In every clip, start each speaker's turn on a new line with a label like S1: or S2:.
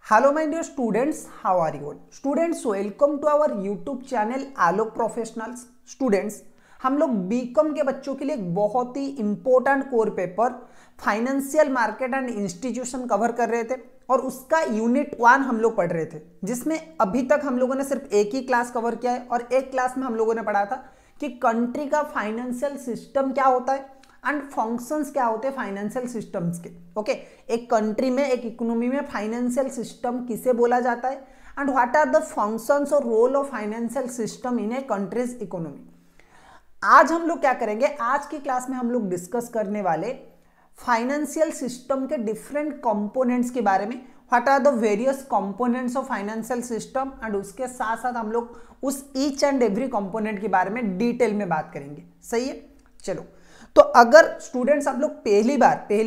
S1: Hello my dear students, how are you all? Students, welcome to our YouTube channel Alok professionals. Students, हम लोग BCom के बच्चों के लिए एक बहुत ही important core paper financial market and institution cover कर रहे थे और उसका यूनिट 1 हम लोग पढ़ रहे थे, जिसमें अभी तक हम लोगों ने सिर्फ एक ही क्लास कवर किया है और एक क्लास में हम लोगों ने पढ़ा था कि कंट्री का फाइनेंशियल सिस्टम क्या होता है एंड फंक्शंस क्या होते हैं फाइनेंशियल सिस्टम्स के। ओके, एक कंट्री में, एक इकोनॉमी में फाइनेंशियल सिस्टम किसे बोला जाता है and what are the functions और role of financial system in a country's economy. आज हम लोग क्या करेंगे, आज की क्लास में हम लोग डिस्कस करने वाले फाइनेंशियल सिस्टम के डिफरेंट कंपोनेंट्स के बारे में, what are the various components of financial system, and उसके साथ साथ हम लोग उस ईच एंड एवरी कंपोनेंट के बारे में डिटेल में बात करेंगे। सही है, चलो। तो अगर स्टूडेंट्स आप लोग पहली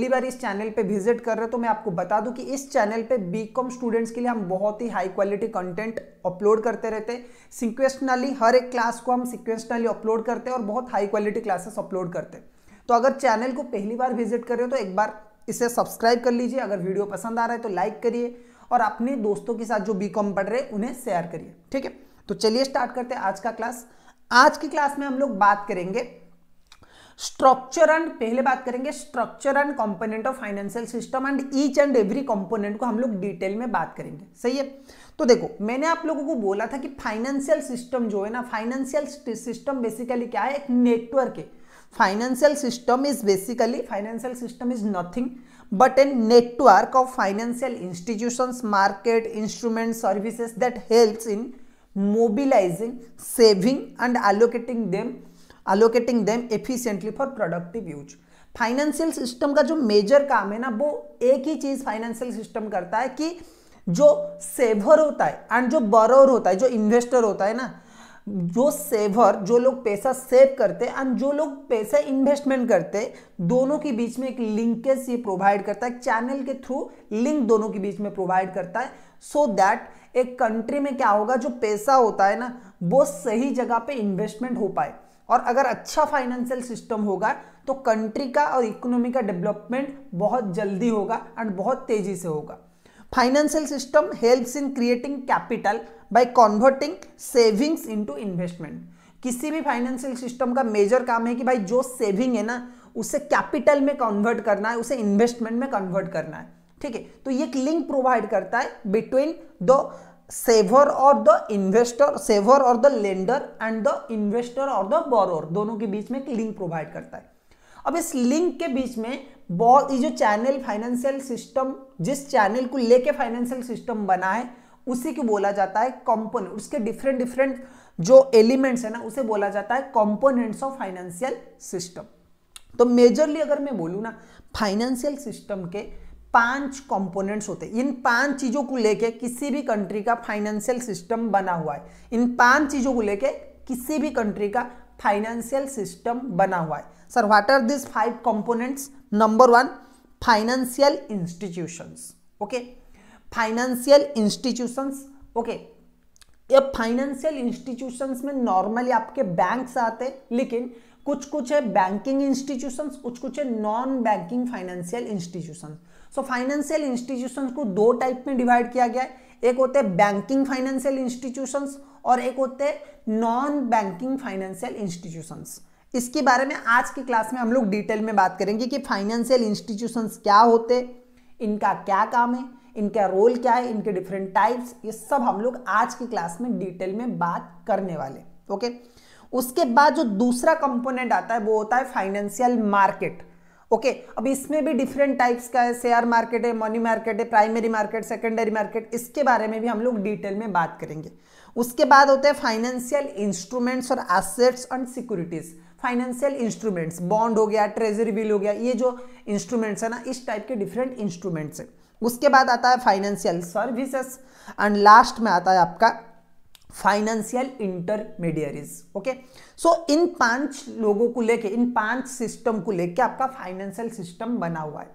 S1: बार इस चैनल पे विजिट कर रहे हो तो मैं आपको बता दूं कि इस चैनल पे बीकॉम स्टूडेंट्स के लिए हम बहुत ही हाई क्वालिटी कंटेंट अपलोड करते रहते हैं। सिक्वेंशनली हर एक क्लास को हम सिक्वेंशनली अपलोड करते हैं और बहुत हाई क्वालिटी क्लासेस अपलोड करते हैं। तो अगर चैनल को पहली बार विजिट कर रहे हो तो एक बार इसे सब्सक्राइब कर लीजिए। अगर वीडियो पसंद आ रहा है तो लाइक करिए और अपने दोस्तों के साथ जो बीकॉम पढ़ रहे हैं उन्हें शेयर करिए। ठीक है, तो चलिए स्टार्ट करते हैं आज का क्लास। आज की क्लास में हम लोग बात करेंगे स्ट्रक्चर एंड, पहले बात करेंगे structure and component of financial system and each and every component को हम लोग डिटेल में बात करेंगे। सही है, तो देखो मैंने आप लोगों को बोला था कि फाइनेंशियल सिस्टम जो है ना, फाइनेंशियल सिस्टम बेसिकली क्या है, एक नेटवर्क है। Financial system is basically, financial system is nothing but a network of financial institutions, market, instrument, services that helps in mobilising, saving and allocating them efficiently for productive use। Financial system का जो major काम है ना, वो एक ही चीज financial system करता है कि जो सेवर होता है एंड जो बरोर होता है, जो इन्वेस्टर होता है ना, जो सेवर, जो लोग पैसा सेव करते हैं एंड जो लोग पैसा इन्वेस्टमेंट करते हैं, दोनों के बीच में एक लिंकेज ये प्रोवाइड करता है, चैनल के थ्रू लिंक दोनों के बीच में प्रोवाइड करता है, सो दैट एक कंट्री में क्या होगा, जो पैसा होता है ना वो सही जगह पे इन्वेस्टमेंट हो पाए। और अगर अच्छा फाइनेंशियल सिस्टम होगा तो कंट्री का और इकोनॉमी का डेवलपमेंट बहुत जल्दी होगा एंड बहुत तेजी से होगा। Financial system helps in creating capital by converting savings into investment. किसी भी फाइनेंशियल सिस्टम का मेजर काम है कि भाई जो सेविंग है ना उसे कैपिटल में कन्वर्ट करना है, उसे इन्वेस्टमेंट में कन्वर्ट करना है। ठीक है, तो ये एक लिंक प्रोवाइड करता है बिटवीन द सेवर और द इन्वेस्टर, सेवर और the lender and the investor और द बोरोर, दोनों के बीच में एक लिंक प्रोवाइड करता है। अब इस लिंक के बीच में बहुत, ये जो चैनल फाइनेंशियल सिस्टम, जिस चैनल को लेके फाइनेंशियल सिस्टम बना है उसी को बोला जाता है कंपोनेंट। उसके डिफरेंट जो एलिमेंट्स है ना उसे बोला जाता है कंपोनेंट्स ऑफ फाइनेंशियल सिस्टम। तो मेजरली अगर मैं बोलूँ ना, फाइनेंशियल सिस्टम के 5 कंपोनेंट्स होते हैं। इन 5 चीजों को लेके किसी भी कंट्री का फाइनेंशियल सिस्टम बना हुआ है। इन 5 चीजों को लेके किसी भी कंट्री का फाइनेंशियल सिस्टम बना हुआ है। Sir what are this 5 components? Number 1, financial institutions. Okay, financial institutions. Okay, ये फाइनेंशियल इंस्टीट्यूशंस में नॉर्मली आपके बैंक्स आते हैं, लेकिन कुछ है बैंकिंग इंस्टीट्यूशंस, कुछ है non banking financial institutions. So financial institutions को 2 टाइप में डिवाइड किया गया है। एक होते हैं बैंकिंग फाइनेंशियल इंस्टीट्यूशंस और एक होते हैं नॉन बैंकिंग फाइनेंशियल इंस्टीट्यूशंस। इसके बारे में आज की क्लास में हम लोग डिटेल में बात करेंगे कि फाइनेंशियल इंस्टीट्यूशंस क्या होते हैं, इनका क्या काम है, इनका रोल क्या है, इनके डिफरेंट टाइप्स, ये सब हम लोग आज की क्लास में डिटेल में बात करने वाले। ओके, उसके बाद जो दूसरा कंपोनेंट आता है वो होता है फाइनेंशियल मार्केट। ओके, अब इसमें भी डिफरेंट टाइप्स का है, शेयर मार्केट है, मनी मार्केट है, प्राइमरी मार्केट, सेकेंडरी मार्केट, इसके बारे में भी हम लोग डिटेल में बात करेंगे। उसके बाद होते हैं फाइनेंशियल इंस्ट्रूमेंट्स और assets and securities. Financial instruments, bond हो गया, ट्रेजरी बिल हो गया, ये जो इंस्ट्रूमेंट्स है ना, इस टाइप के डिफरेंट इंस्ट्रूमेंट्स है। उसके बाद आता है फाइनेंशियल सर्विसेज एंड लास्ट में आता है आपका फाइनेंशियल इंटरमीडियरीज। ओके, सो इन 5 लोगों को लेके, इन 5 सिस्टम को लेके आपका फाइनेंशियल सिस्टम बना हुआ है।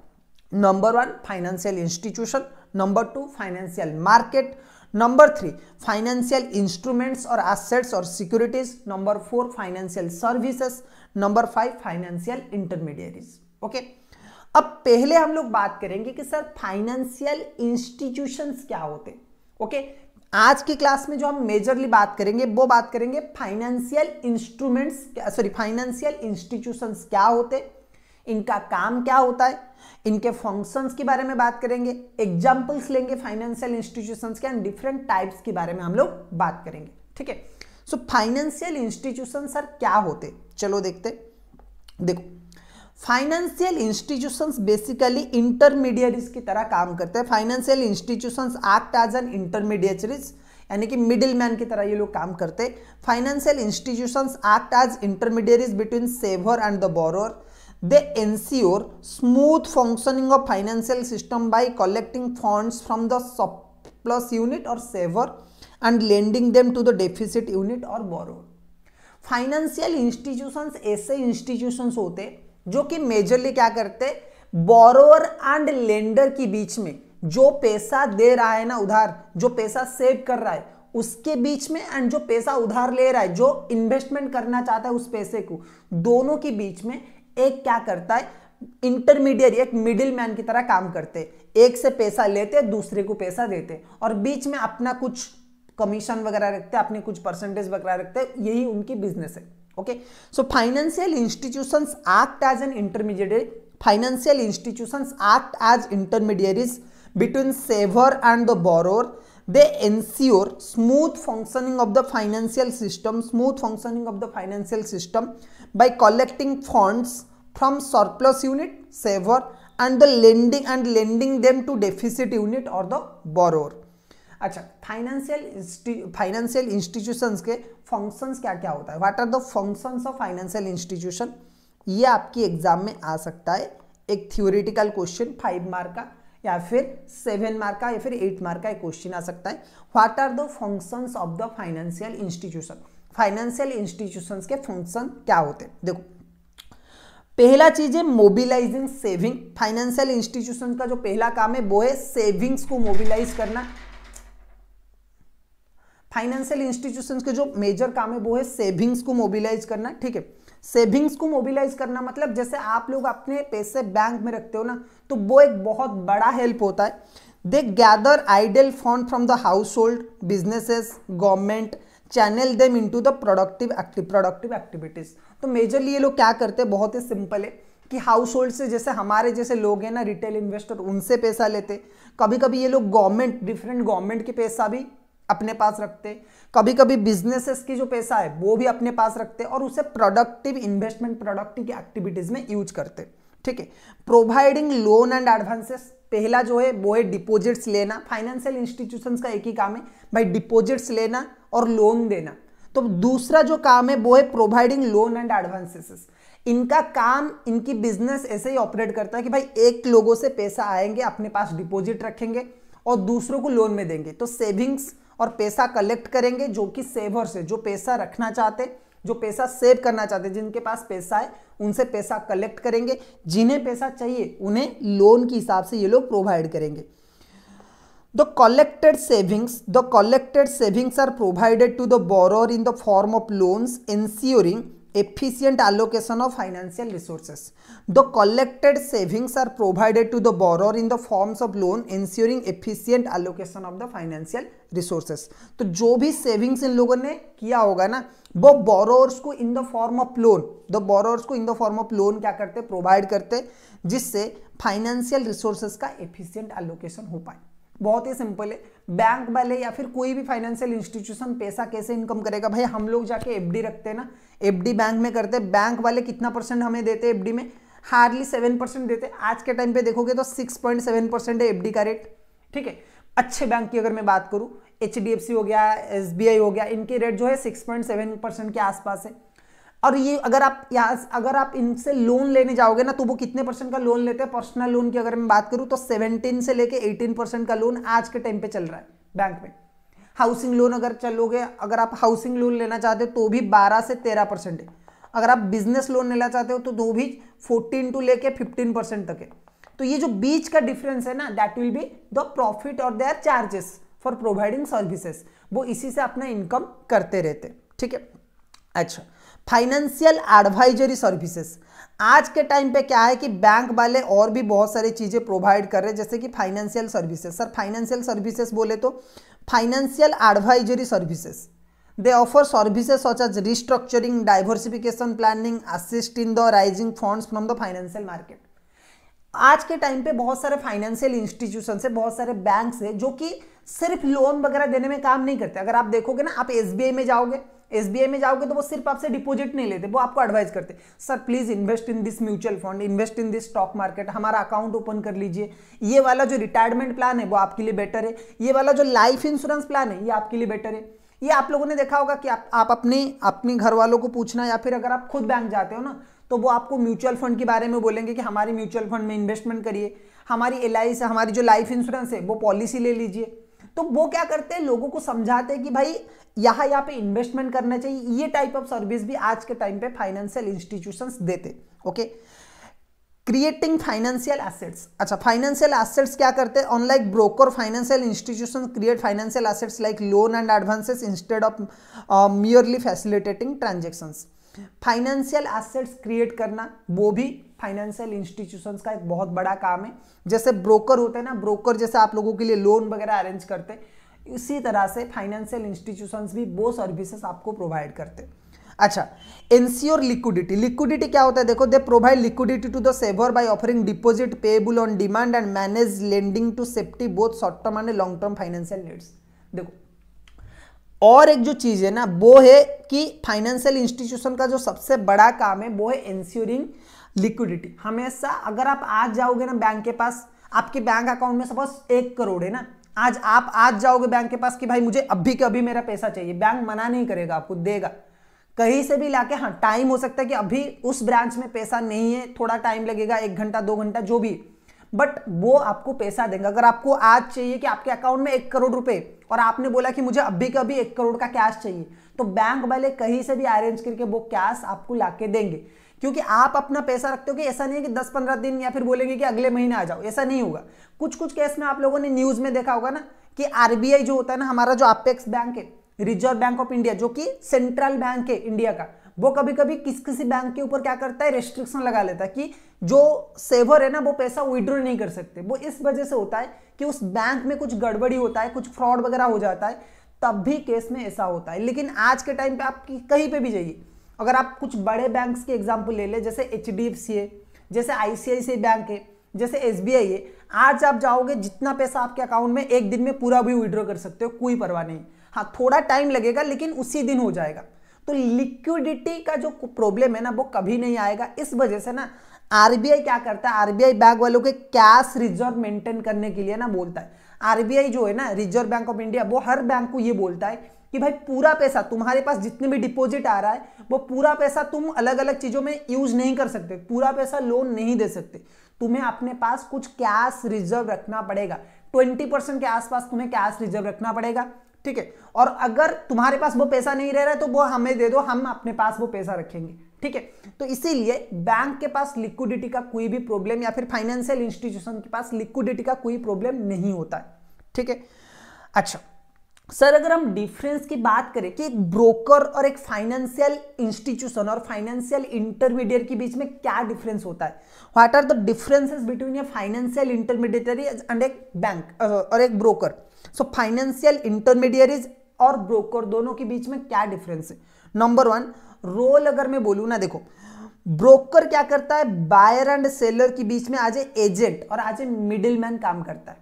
S1: Number 1 financial institution, number 2 financial market, number 3 financial instruments और एसेट्स और securities, number 4 financial services, number 5 financial intermediaries. Okay, अब पहले हम लोग बात करेंगे कि सर फाइनेंशियल इंस्टीट्यूशंस क्या होते, ओके। आज की क्लास में जो हम मेजरली बात करेंगे वो बात करेंगे financial instruments, sorry financial institutions क्या होते, इनका काम क्या होता है, इनके फंक्शंस के बारे में बात करेंगे, एग्जांपल्स लेंगे फाइनेंशियल इंस्टीट्यूशंस के एंड डिफरेंट टाइप्स के बारे में हम लोग बात करेंगे, ठीक है। सो फाइनेंशियल इंस्टीट्यूशन सर क्या होते, चलो देखते। देखो फाइनेंशियल इंस्टीट्यूशंस बेसिकली इंटरमीडियरीज की तरह काम करते हैं। Financial institutions act as an intermediaries, यानी कि मिडिल मैन की तरह ये लोग काम करते हैं। Financial institutions act as intermediaries between saver and the borrower. They ensure smooth functioning of financial system by collecting funds from the surplus unit or saver and lending them to the deficit unit or borrower. Financial institutions ऐसे institutions होते जो कि majorly क्या करते, borrower and lender के बीच में जो पैसा दे रहा है ना उधार, जो पैसा सेव कर रहा है उसके बीच में, एंड जो पैसा उधार ले रहा है, जो इन्वेस्टमेंट करना चाहता है उस पैसे को, दोनों के बीच में एक क्या करता है, इंटरमीडिएट, एक मिडिल मैन की तरह काम करते, एक से पैसा लेते दूसरे को पैसा देते और बीच में अपना कुछ कमीशन वगैरह रखते, अपने कुछ परसेंटेज वगैरह रखते, यही उनकी बिजनेस है, okay. So financial institutions act as an intermediate, financial institutions act as intermediaries between saver and the borrower. They ensure smooth functioning of the financial system by collecting funds from surplus unit, saver, and lending them to deficit unit or the borrower. अच्छा, financial institutions के functions क्या क्या होता है, what are the functions of financial institution, ये आपकी exam में आ सकता है। एक थ्योरेटिकल क्वेश्चन 5 मार्क का या फिर 7 मार्क का या फिर 8 मार्क का एक क्वेश्चन आ सकता है। What are the functions of the financial institution, financial institutions के फंक्शन क्या होते हैं। देखो पहला चीज है मोबिलाइजिंग सेविंग। फाइनेंशियल इंस्टीट्यूशन का जो पहला काम है वो है सेविंग्स को मोबिलाइज करना। फाइनेंशियल इंस्टीट्यूशंस के जो मेजर काम है वो है सेविंग्स को मोबिलाइज करना, ठीक है। सेविंग्स को मोबिलाइज करना मतलब जैसे आप लोग अपने पैसे बैंक में रखते हो ना, तो वो एक बहुत बड़ा हेल्प होता है। They gather idle fund from the house hold, businesses, government, channel them into the productive activities. तो मेजरली ये लोग क्या करते हैं, बहुत ही सिंपल है कि हाउस होल्ड से, जैसे हमारे जैसे लोग हैं ना रिटेल इन्वेस्टर, उनसे पैसा लेते, कभी कभी ये लोग गवर्नमेंट, डिफरेंट गवर्नमेंट के पैसा भी अपने पास रखते, कभी कभी बिजनेसेस की जो पैसा है वो भी अपने पास रखते और उसे प्रोडक्टिव इन्वेस्टमेंट, प्रोडक्टिव एक्टिविटीज में यूज करते, ठीक है। प्रोवाइडिंग लोन एंड एडवांसेस, पहला जो है वो है डिपॉजिट्स लेना। फाइनेंशियल इंस्टीट्यूशंस का एक ही काम है भाई, डिपॉजिट्स लेना और लोन देना। तो दूसरा जो काम है वो है प्रोवाइडिंग लोन एंड एडवांसेस। इनका काम, इनकी बिजनेस ऐसे ही ऑपरेट करता है कि भाई एक लोगों से पैसा आएंगे, अपने पास डिपॉजिट रखेंगे और दूसरों को लोन में देंगे। तो सेविंग्स और पैसा कलेक्ट करेंगे, जो कि सेवर से, जो पैसा रखना चाहते, जो पैसा सेव करना चाहते, जिनके पास पैसा है उनसे पैसा कलेक्ट करेंगे, जिन्हें पैसा चाहिए उन्हें लोन के हिसाब से ये लोग प्रोवाइड करेंगे। The collected savings are provided to the borrower in the form of loans, ensuring efficient allocation of financial resources. The collected savings are provided to the borrower in the forms of loan, ensuring efficient allocation of the financial resources. तो जो भी savings in लोगों ने किया होगा ना, वो borrowers को in the form of loan, क्या करते, प्रोवाइड करते, जिससे फाइनेंशियल रिसोर्सेज का एफिशिएंट एलोकेशन हो पाए। बहुत ही सिंपल है। बैंक वाले या फिर कोई भी फाइनेंशियल इंस्टीट्यूशन पैसा कैसे इनकम करेगा, भाई हम लोग जाके एफडी रखते हैं ना, एफडी बैंक में करते हैं, बैंक वाले कितना परसेंट हमें देते हैं एफडी में, हार्डली 7% देते हैं। आज के टाइम पे देखोगे तो 6.7% है एफडी का रेट, ठीक है। अच्छे बैंक की अगर मैं बात करूं, HDFC हो गया, SBI हो गया, इनके रेट जो है 6.7% के आसपास है। और ये अगर आप इनसे लोन लेने जाओगे ना, तो वो कितने परसेंट का लोन लेते हैं, पर्सनल लोन की अगर मैं बात करूं तो 17 से लेके 18% का लोन आज के टाइम पे चल रहा है बैंक में। हाउसिंग लोन अगर चलोगे, अगर आप हाउसिंग लोन लेना चाहते हो तो भी 12 से 13% है। अगर आप बिजनेस लोन लेना चाहते हो तो भी 14 to लेके 15% तक है। तो ये जो बीच का डिफरेंस है ना, that will be the profit और their charges for providing services, वो इसी से अपना इनकम करते रहते, ठीक है। अच्छा, फाइनेंशियल एडवाइजरी सर्विसेज। आज के टाइम पे क्या है कि बैंक वाले और भी बहुत सारी चीजें प्रोवाइड कर रहे हैं, जैसे कि financial services. Sir financial services बोले तो financial advisory services, they offer services such as restructuring, diversification planning, assist in the raising funds from the financial market. आज के टाइम पे बहुत सारे फाइनेंशियल इंस्टीट्यूशन है, बहुत सारे बैंक है जो कि सिर्फ लोन वगैरह देने में काम नहीं करते। अगर आप देखोगे ना, आप एसबीआई में जाओगे तो वो सिर्फ आपसे डिपॉजिट नहीं लेते, वो आपको एडवाइस करते, sir please invest in this mutual fund, invest in this stock market, हमारा अकाउंट ओपन कर लीजिए, ये वाला जो रिटायरमेंट प्लान है वो आपके लिए बेटर है, ये वाला जो लाइफ इंश्योरेंस प्लान है ये आपके लिए बेटर है। ये आप लोगों ने देखा होगा कि आप अपने घर वालों को पूछना, या फिर अगर आप खुद बैंक जाते हो ना तो वो आपको म्यूचुअल फंड के बारे में बोलेंगे कि हमारी म्यूचुअल फंड में इन्वेस्टमेंट करिए, हमारी एलआईसी से हमारी जो लाइफ इंश्योरेंस है वो पॉलिसी ले लीजिए। तो वो क्या करते हैं, लोगों को समझाते हैं कि भाई यहाँ पे इन्वेस्टमेंट करना चाहिए। ये टाइप ऑफ सर्विस भी आज के टाइम पे फाइनेंशियल इंस्टीट्यूशंस देते। Okay, creating financial assets. अच्छा, फाइनेंशियल एसेट्स क्या करते हैं, unlike broker financial institutions create financial assets like loan and advances instead of merely facilitating transactions. Financial assets create करना वो भी फाइनेंशियल इंस्टीट्यूशंस का एक बहुत बड़ा काम है। जैसे ब्रोकर होते हैं ना, ब्रोकर जैसे आप लोगों के लिए लोन वगैरह अरेंज करते हैं, इसी तरह से फाइनेंशियल इंस्टीट्यूशंस भी वो सर्विसेज आपको प्रोवाइड करते हैं। अच्छा, इंश्योर लिक्विडिटी। लिक्विडिटी क्या होता है, देखो, they provide liquidity to the saver by offering deposit payable on demand and manage lending to safety both short term and long term financial needs. देखो, और एक जो चीज है ना वो है कि फाइनेंशियल इंस्टीट्यूशन का जो सबसे बड़ा काम है वो है इंश्योरिंग लिक्विडिटी। हमेशा अगर आप आज जाओगे ना बैंक के पास, आपके बैंक अकाउंट में सपोज 1 करोड़ है ना, आज जाओगे बैंक के पास कि भाई मुझे अभी के अभी मेरा पैसा चाहिए, बैंक मना नहीं करेगा, आपको देगा कहीं से भी लाके। हाँ, टाइम हो सकता है कि अभी उस ब्रांच में पैसा नहीं है, थोड़ा टाइम लगेगा, 1 घंटा 2 घंटा जो भी, बट वो आपको पैसा देंगे। अगर आपको आज चाहिए कि आपके अकाउंट में 1 करोड़ रुपए और आपने बोला कि मुझे अभी का अभी 1 करोड़ का कैश चाहिए, तो बैंक वाले कहीं से भी अरेंज करके वो कैश आपको लाके देंगे, क्योंकि आप अपना पैसा रखते हो। कि ऐसा नहीं है कि 10-15 दिन या फिर बोलेंगे कि अगले महीने आ जाओ, ऐसा नहीं होगा। कुछ केस में आप लोगों ने न्यूज में देखा होगा ना कि आरबीआई जो होता है ना, हमारा जो अपेक्स बैंक है, रिजर्व बैंक ऑफ इंडिया, जो कि सेंट्रल बैंक है इंडिया का, वो कभी कभी किसी बैंक के ऊपर क्या करता है, रेस्ट्रिक्शन लगा लेता है कि जो सेवर है ना वो पैसा विड्रॉ नहीं कर सकते। वो इस वजह से होता है कि उस बैंक में कुछ गड़बड़ी होता है, कुछ फ्रॉड वगैरह हो जाता है, तब भी केस में ऐसा होता है। लेकिन आज के टाइम पे आप कहीं पे भी जाइए, अगर आप कुछ बड़े बैंक्स के एग्जाम्पल ले ले, जैसे एचडीएफसी है, जैसे आईसीआईसीआई बैंक है, जैसे एसबीआई है, आज आप जाओगे जितना पैसा आपके अकाउंट में 1 दिन में पूरा भी विड्रॉ कर सकते हो, कोई परवाह नहीं। हाँ, थोड़ा टाइम लगेगा लेकिन उसी दिन हो जाएगा। तो लिक्विडिटी का जो प्रॉब्लम है ना वो कभी नहीं आएगा। इस वजह से ना आरबीआई क्या करता है, आरबीआई बैंक वालों के कैश रिजर्व मेंटेन करने के लिए ना बोलता है। आरबीआई जो है ना, रिजर्व बैंक ऑफ इंडिया, वो हर बैंक को ये बोलता है कि भाई पूरा पैसा तुम्हारे पास जितने भी डिपॉजिट आ रहा है वो पूरा पैसा तुम अलग अलग चीजों में यूज नहीं कर सकते, पूरा पैसा लोन नहीं दे सकते, तुम्हें अपने पास कुछ कैश रिजर्व रखना पड़ेगा। 20% के आसपास तुम्हें कैश रिजर्व रखना पड़ेगा, ठीक है। और अगर तुम्हारे पास वो पैसा नहीं रह रहा है तो वो हमें दे दो, हम अपने पास वो पैसा रखेंगे, ठीक है। तो इसीलिए बैंक के पास लिक्विडिटी का कोई भी प्रॉब्लम, या फिर फाइनेंशियल इंस्टीट्यूशन के पास लिक्विडिटी का कोई प्रॉब्लम नहीं होता है, ठीक है। अच्छा सर, अगर हम डिफरेंस की बात करें कि एक ब्रोकर और एक फाइनेंशियल इंस्टीट्यूशन और फाइनेंशियल इंटरमीडिएट के बीच में क्या डिफरेंस होता है, what are the differences between a financial intermediary and एक बैंक और एक ब्रोकर। सो फाइनेंशियल इंटरमीडियरीज और ब्रोकर दोनों के बीच में क्या डिफरेंस है। नंबर 1, रोल अगर मैं बोलूं ना, देखो ब्रोकर क्या करता है, बायर एंड सेलर के बीच में आज एजेंट और आज मिडिलमैन काम करता है।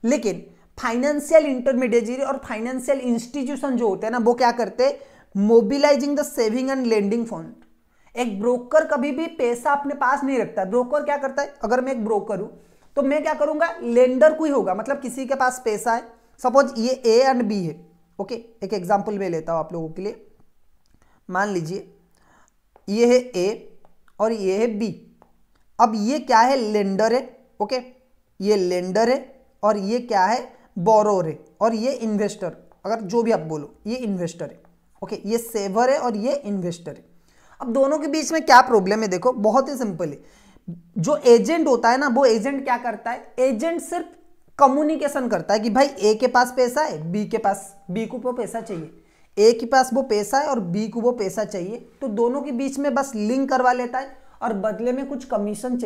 S1: लेकिन फाइनेंशियल इंटरमीडिएटरी और फाइनेंशियल इंस्टीट्यूशन जो होते हैं ना वो क्या करते हैं, mobilising the saving and lending fund. एक ब्रोकर कभी भी पैसा अपने पास नहीं रखता है। ब्रोकर क्या करता है, अगर मैं एक ब्रोकर हूं तो मैं क्या करूंगा, लेंडर कोई होगा, मतलब किसी के पास पैसा है, सपोज ये ए एंड बी है, ओके। एक एग्जांपल मैं लेता हूं आप लोगों के लिए, मान लीजिए ये है ए और ये है बी। अब ये क्या है, लेंडर है, ओके, ये लेंडर है और ये क्या है, बोरोर है, और ये इन्वेस्टर, अगर जो भी आप बोलो ये इन्वेस्टर है, ओके। ये सेवर है और ये इन्वेस्टर है। अब दोनों के बीच में क्या प्रॉब्लम है, देखो बहुत ही सिंपल है। जो एजेंट होता है ना, वो एजेंट क्या करता है, एजेंट सिर्फ कम्युनिकेशन करता है कि भाई ए के पास पैसा है, बी को वो पैसा चाहिए, ए के पास वो पैसा है और बी को वो पैसा चाहिए, तो दोनों के बीच में बस लिंक करवा लेता है और बदले में कुछ कमीशन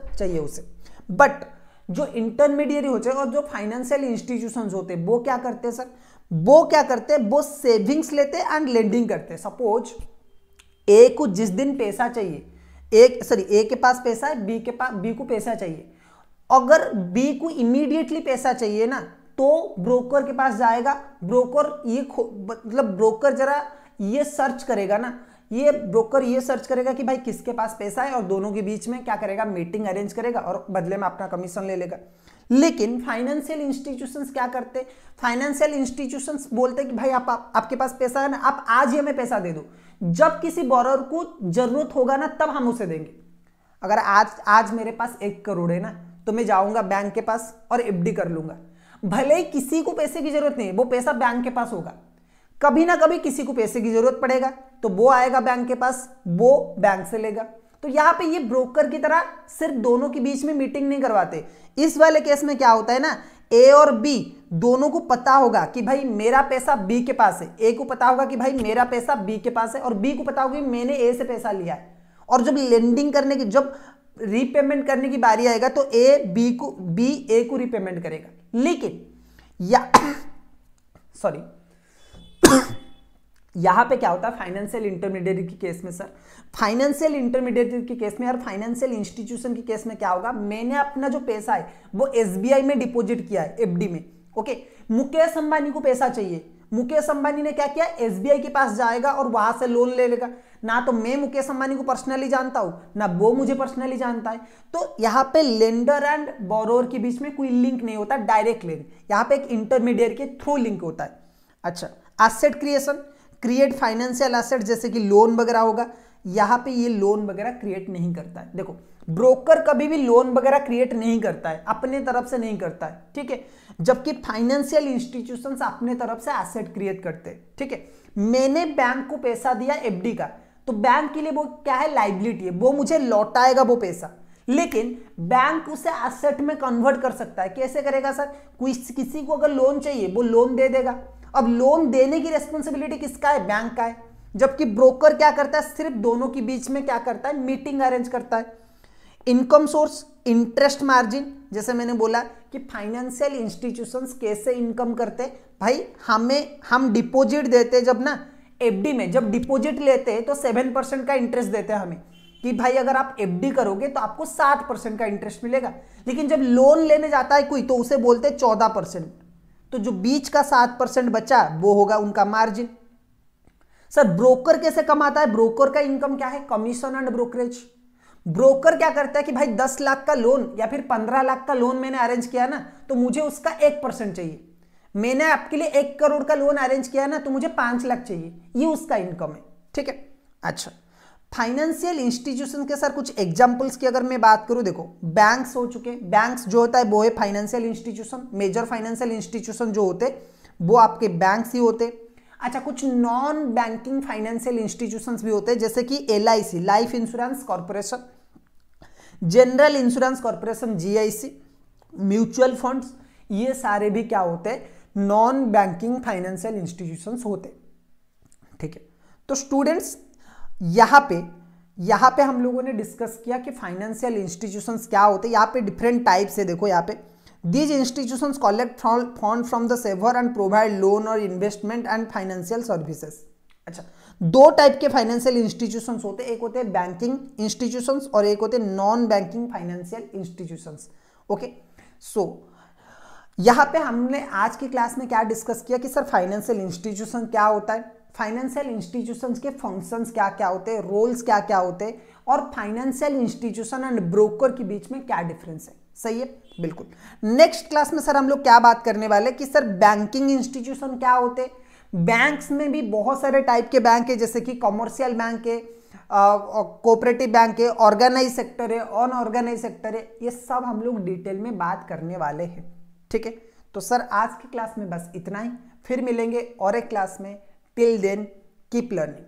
S1: चाहिए उसे। बट जो इंटरमीडिएट होते हैं और जो फाइनेंशियल इंस्टीट्यूशंस होते हैं वो क्या करते हैं सर, वो सेविंग्स लेते हैं एंड लेंडिंग करते हैं। सपोज ए को जिस दिन पैसा चाहिए, ए के पास पैसा है, बी को पैसा चाहिए। अगर बी को इमीडिएटली पैसा चाहिए ना तो ब्रोकर के पास जाएगा, ब्रोकर जरा ये सर्च करेगा ना, ब्रोकर ये सर्च करेगा कि भाई किसके पास पैसा है और दोनों के बीच में क्या करेगा, मीटिंग अरेंज करेगा और बदले में अपना कमीशन ले लेगा। लेकिन फाइनेंशियल इंस्टीट्यूशंस क्या करते हैं, फाइनेंशियल इंस्टीट्यूशंस बोलते हैं कि भाई आपके पास पैसा है ना, आप आज ही हमें पैसा दे दो, जब किसी बोरोवर को जरूरत होगा ना तब हम उसे देंगे। अगर आज मेरे पास 1 करोड़ है ना तो मैं जाऊंगा बैंक के पास और एफडी कर लूंगा, भले ही किसी को पैसे की जरूरत नहीं है, वो पैसा बैंक के पास होगा, कभी ना कभी किसी को पैसे की जरूरत पड़ेगा तो वो आएगा बैंक के पास, वो बैंक से लेगा। तो यहां पे ये ब्रोकर की तरह सिर्फ दोनों के बीच में मीटिंग नहीं करवाते। इस वाले केस में क्या होता है ना, ए और बी दोनों को पता होगा कि भाई मेरा पैसा बी के पास है, ए को पता होगा कि भाई मेरा पैसा बी के पास है और बी को पता होगा कि मैंने ए से पैसा लिया है। और जब लेंडिंग करने की, जब रीपेमेंट करने की बारी आएगा तो बी ए को रीपेमेंट करेगा। लेकिन यहां पे क्या होता है फाइनेंशियल इंटरमीडिएट के केस में सर, फाइनेंशियल इंटरमीडिएट के केस में और फाइनेंशियल इंस्टीट्यूशन के केस में क्या होगा, मैंने अपना जो पैसा है वो एसबीआई में डिपॉजिट किया है, एफडी में। ओके, मुकेश अंबानी को पैसा चाहिए, मुकेश अंबानी ने क्या किया, एसबीआई के पास जाएगा और वहां से लोन ले लेगा। ना तो मैं मुकेश अंबानी को पर्सनली जानता हूं ना वो मुझे पर्सनली जानता है, तो यहां पे लेंडर एंड बोरोवर के बीच में कोई लिंक नहीं होता, डायरेक्ट लिंक, यहां पे एक इंटरमीडिएट के थ्रू लिंक होता है। अच्छा, asset creation, create financial asset जैसे कि लोन वगैरह होगा, यहां पे ये लोन वगैरह क्रिएट नहीं करता है। देखो ब्रोकर कभी भी लोन वगैरह क्रिएट नहीं करता है, अपने तरफ से नहीं करता है, ठीक है, जबकि फाइनेंशियल इंस्टीट्यूशंस अपने तरफ से एसेट क्रिएट करते हैं। ठीक है, मैंने बैंक को पैसा दिया एफडी का, तो बैंक के लिए वो क्या है, लाइबिलिटी है, वो मुझे लौटाएगा वो पैसा, लेकिन बैंक उसे एसेट में कन्वर्ट कर सकता है। कैसे करेगा सर, किसी को अगर लोन चाहिए वो लोन दे देगा, अब लोन देने की रेस्पॉन्सिबिलिटी किसका है, बैंक का है, जबकि ब्रोकर क्या करता है, सिर्फ दोनों के बीच में क्या करता है, मीटिंग अरेंज करता है। इनकम सोर्स, इंटरेस्ट मार्जिन, जैसे मैंने बोला कि फाइनेंशियल इंस्टीट्यूशंस कैसे इनकम करते हैं, भाई हम डिपॉजिट देते जब ना एफडी में, जब डिपॉजिट लेते हैं तो 7% का इंटरेस्ट देते हैं हमें, कि भाई अगर आप एफडी करोगे तो आपको 7% का इंटरेस्ट मिलेगा। लेकिन जब लोन लेने जाता है कोई तो उसे बोलते हैं 14%, तो जो बीच का 7% बचा वो होगा उनका मार्जिन। सर ब्रोकर कैसे कमाता है, ब्रोकर का इनकम क्या है, कमीशन एंड ब्रोकरेज। ब्रोकर क्या करता है कि भाई 10 लाख का लोन या फिर 15 लाख का लोन मैंने अरेंज किया ना तो मुझे उसका 1% चाहिए, मैंने आपके लिए 1 करोड़ का लोन अरेंज किया ना तो मुझे 5 लाख चाहिए, ये उसका इनकम है। ठीक है, अच्छा, फाइनेंशियल इंस्टीट्यूशन के सर कुछ एग्जांपल्स की अगर मैं बात करूं, देखो बैंक्स हो चुके, बैंक्स जो होता है वो है financial institution, major financial institution जो होते वो आपके बैंक्स ही होते। अच्छा, कुछ नॉन बैंकिंग फाइनेंशियल इंस्टीट्यूशंस भी होते हैं जैसे कि LIC, life insurance corporation, general insurance corporation GIC, mutual funds, ये सारे भी क्या होते हैं, नॉन बैंकिंग फाइनेंशियल इंस्टीट्यूशंस होते। ठीक है, तो स्टूडेंट्स यहाँ पे हम लोगों ने डिस्कस किया कि फाइनेंशियल इंस्टीट्यूशंस क्या होते हैं। यहाँ पे डिफरेंट टाइप्स है, देखो यहाँ पे these institutions collect fund from the saver and provide loan और इन्वेस्टमेंट एंड फाइनेंशियल सर्विसेज। अच्छा, 2 टाइप के फाइनेंशियल इंस्टीट्यूशंस होते हैं, एक होते हैं बैंकिंग इंस्टीट्यूशंस और एक होते हैं non banking financial institutions. Okay, so यहाँ पे हमने आज की क्लास में क्या डिस्कस किया कि सर फाइनेंशियल इंस्टीट्यूशन क्या होता है, फाइनेंशियल इंस्टीट्यूशंस के फंक्शंस क्या क्या होते हैं, रोल्स क्या क्या होते हैं, और फाइनेंशियल इंस्टीट्यूशन एंड ब्रोकर के बीच में क्या डिफरेंस है। सही है, बिल्कुल। नेक्स्ट क्लास में सर हम लोग क्या बात करने वाले कि सर बैंकिंग इंस्टीट्यूशन क्या होते हैं। बैंक्स में भी बहुत सारे टाइप के बैंक है, जैसे कि कॉमर्शियल बैंक है, कोऑपरेटिव बैंक है, ऑर्गेनाइज सेक्टर है, अनऑर्गेनाइज सेक्टर है, ये सब हम लोग डिटेल में बात करने वाले हैं। ठीक है, तो सर आज की क्लास में बस इतना ही, फिर मिलेंगे और एक क्लास में। Till then keep learning.